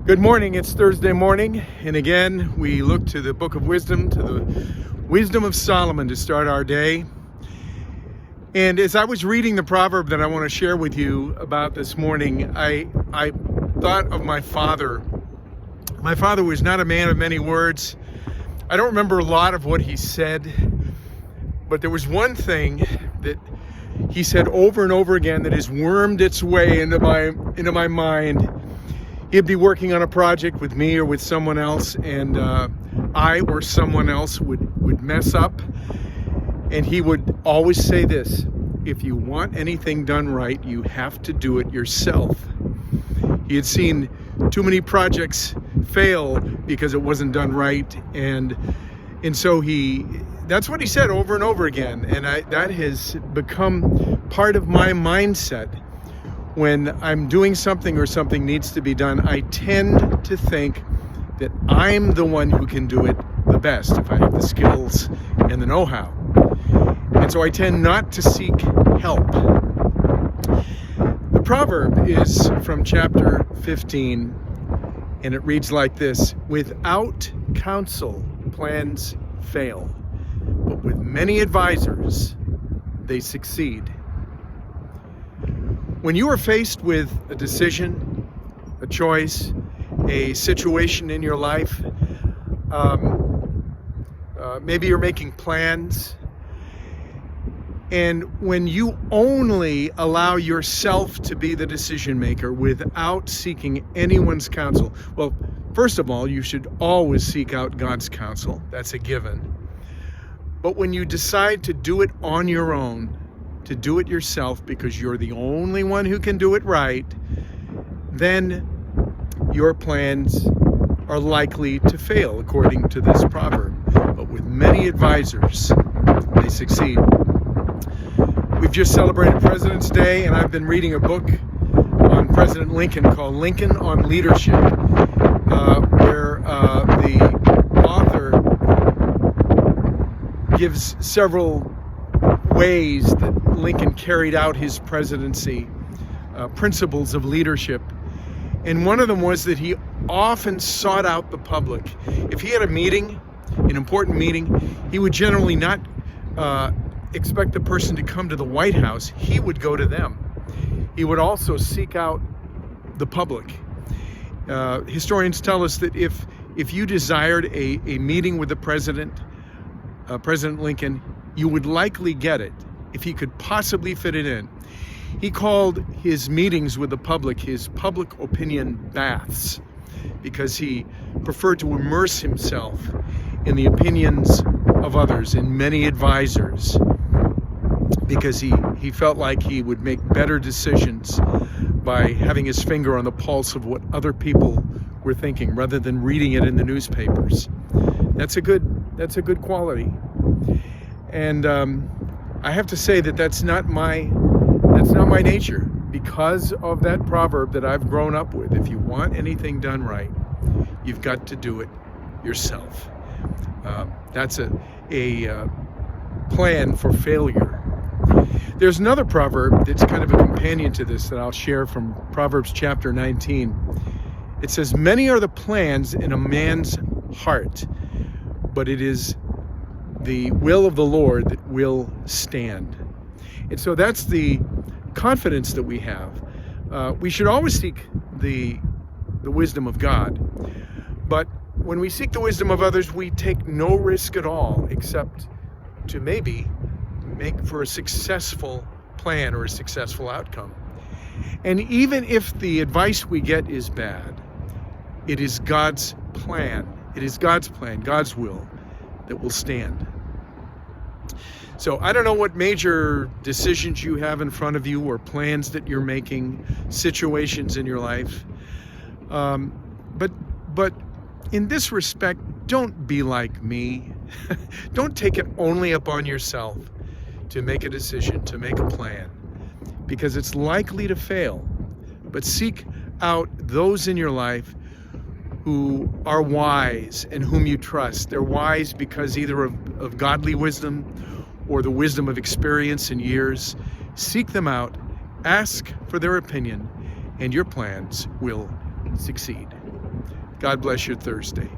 Good morning, it's Thursday morning, and again we look to the book of wisdom, to the wisdom of Solomon to start our day. And as I was reading the proverb that I want to share with you about this morning, I thought of my father. My father was not a man of many words. I don't remember a lot of what he said, but there was one thing that he said over and over again that has wormed its way into my mind. He'd be working on a project with me or with someone else, and I or someone else would mess up, and he would always say this: if you want anything done right, you have to do it yourself. He had seen too many projects fail because it wasn't done right, and so that's what he said over and over again, and that has become part of my mindset. When I'm doing something or something needs to be done, I tend to think that I'm the one who can do it the best if I have the skills and the know-how. And so I tend not to seek help. The proverb is from chapter 15, and it reads like this: without counsel, plans fail, but with many advisors, they succeed. When you are faced with a decision, a choice, a situation in your life, maybe you're making plans, and when you only allow yourself to be the decision maker without seeking anyone's counsel, well, first of all, you should always seek out God's counsel. That's a given. But when you decide to do it on your own, to do it yourself because you're the only one who can do it right, then your plans are likely to fail, according to this proverb. But with many advisors, they succeed. We've just celebrated President's Day, and I've been reading a book on President Lincoln called Lincoln on Leadership, where the author gives several ways that Lincoln carried out his presidency, principles of leadership. And one of them was that he often sought out the public. If he had a meeting, an important meeting, he would generally not expect the person to come to the White House. He would go to them. He would also seek out the public. Historians tell us that if you desired a meeting with the president, President Lincoln, you would likely get it if he could possibly fit it in. He called his meetings with the public his public opinion baths, because he preferred to immerse himself in the opinions of others, in many advisors, because he felt like he would make better decisions by having his finger on the pulse of what other people were thinking rather than reading it in the newspapers. That's a good quality. And I have to say that that's not my nature, because of that proverb that I've grown up with. If you want anything done right, you've got to do it yourself. That's a plan for failure. There's another proverb that's kind of a companion to this that I'll share from Proverbs chapter 19. It says, many are the plans in a man's heart, but it is the will of the Lord that will stand. And so that's the confidence that we have. We should always seek the wisdom of God. But when we seek the wisdom of others, we take no risk at all, except to maybe make for a successful plan or a successful outcome. And even if the advice we get is bad, it is God's plan. It is God's plan, God's will, that will stand. So I don't know what major decisions you have in front of you, or plans that you're making, situations in your life. But in this respect, don't be like me. Don't take it only upon yourself to make a decision, to make a plan, because it's likely to fail. But seek out those in your life who are wise and whom you trust. They're wise because either of godly wisdom or the wisdom of experience and years. Seek them out, ask for their opinion, and your plans will succeed. God bless your Thursday.